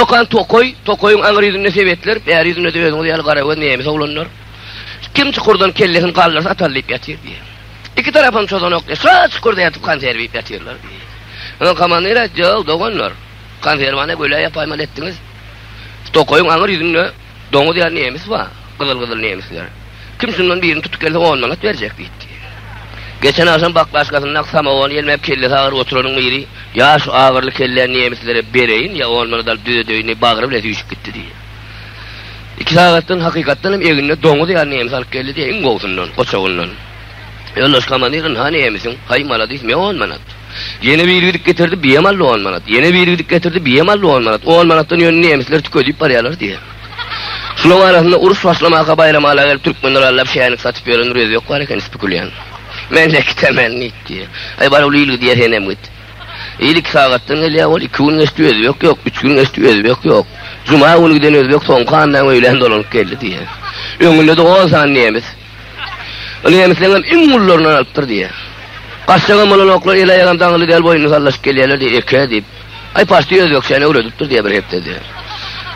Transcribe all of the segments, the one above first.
Okan Tokoy'un aňyr ýüzünde sebetler, bäri ýüzünde de özüňiz ýaly garawy näme oglanlar. Kim çukurdan kellesin qallarsa atallyp ýatyr diýe. İki tarafın çozanok diye çukurda yatıp kanser verip yatıyorlar diye. Onun kamanıyla doğanlar. Kanser bana böyle yapaymal ettiniz. Tokoyun aňyr ýüzünde doňu diýär nämes var. Gyzyl nämesler. Kim şundan birini tutup gelse 10 manat berjek diýdi. Geçen akşam bak başkasından samowan gelmep kelle ağır oturanın biri. Ya şu ağırlı kelleler nämeslere bereyin ya 10 manat düdüğünü bağırıp lezi düşüp gitti diye. 2 saatdan hakykatdan hem eginde doňu diýär nämes alyp geldi diye iň gowsundan, goçagundan. Yoldaş kamanırın hani yemişsin? Hay maladı ismi 10 manat. Yeni bir gidik getirdi bir yemallı 10 manat. Yeni bir gidik getirdi bir yemallı 10 manat. 10 manattan yönünü yemişler tüködüyüp parayalar diye. Şunun arasında urus başlamaka bayrama ala gelip Türkmenler alıp şeyanik satıp yörün rüyüz yok var eken spekuliyan. Menleki temenni diye. Ay bana ulu iyilik diye henem git. İyilik sağattan gel ya ol 2 gün eski özü yok 3 gün eski özü yok. Cuma günü giden özü yok son kandan öyle dolanıp geldi diye. Önünde de 10 saniye yemiş. Öyle mesela imullarından alıptır diye. Kaçacağım monologlar ile yalan dağılı değil boyunu sallaş geliyorlar diye eke deyip. Ay pastiyoz yok seni öyle tuttur diye bir hep dedi.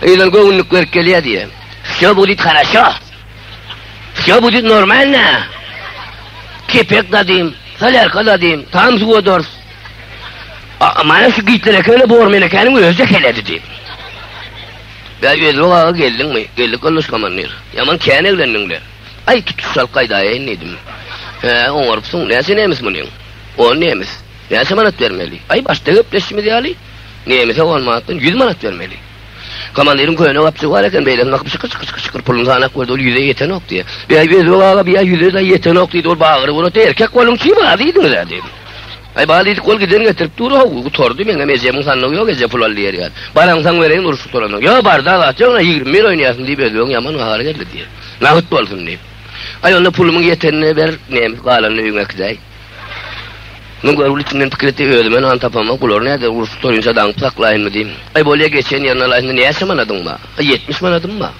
İlan göğünlükler geliyor diye. Все будет хорошо. Все будет нормально. Kepek da diyeyim. Salerka da diyeyim. Tam su dors. Bana şu gittiler öyle boğurmayla kendimi özecek heledi diyeyim. Ben özü oğa geldin mi? Geldik konuşkamanlar. Yaman kendi evlendinler. Ay tutsal kaydaya inledim. On varıpsın, neyse neymiş bunun? O neymiş? Neyse manat vermeli? Ay başta öpleşimi diyali. Neymişe 10 manattan 100 manat vermeli. Kamanlerin köyüne kapısı var eken beylerin akıp şıkır pulun sağanak koydu, ol 100'e yeten ok diye. Bir ay bir oğa bir ay 100'e de yeten ok diye, ol bağırı bunu de erkek kolun çiğ bağlıydınız ha dedim. Ay bağlıydı kol giden getirip duru havu, tordu ben emeceğimin sanlığı yok ece pulallı yer yani. Baran san vereyim uruşuk toranı. Ya bardağı atacağına 20 lira oynayasın diye bezdiğin yaman ağır geldi diye. Nahut olsun diye. Ay onda pulumun yetenine ver neymiş kalanını yümek zay. Nun görül içinden tıkırıtı ödümen antapamak bulur nerede urusuk torunca dağınıp saklayın mı diyeyim. Ay bolya geçen yarına layında neyse manadın mı? Ay 70 manadın mı?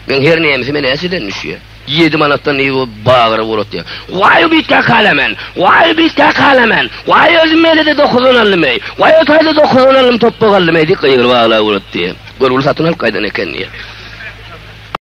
Ben her neyemizime neyse denmiş ya. 7 manattan iyi o bağırı vurut ya. Vay bitte kalemen! Vay bitte kalemen! Vay özümeyle de 9 alım ey! Vay otayda 9 alım toplu alım ey diye kıyır bağla vurut diye. Görül satın alıp kaydan eken diye.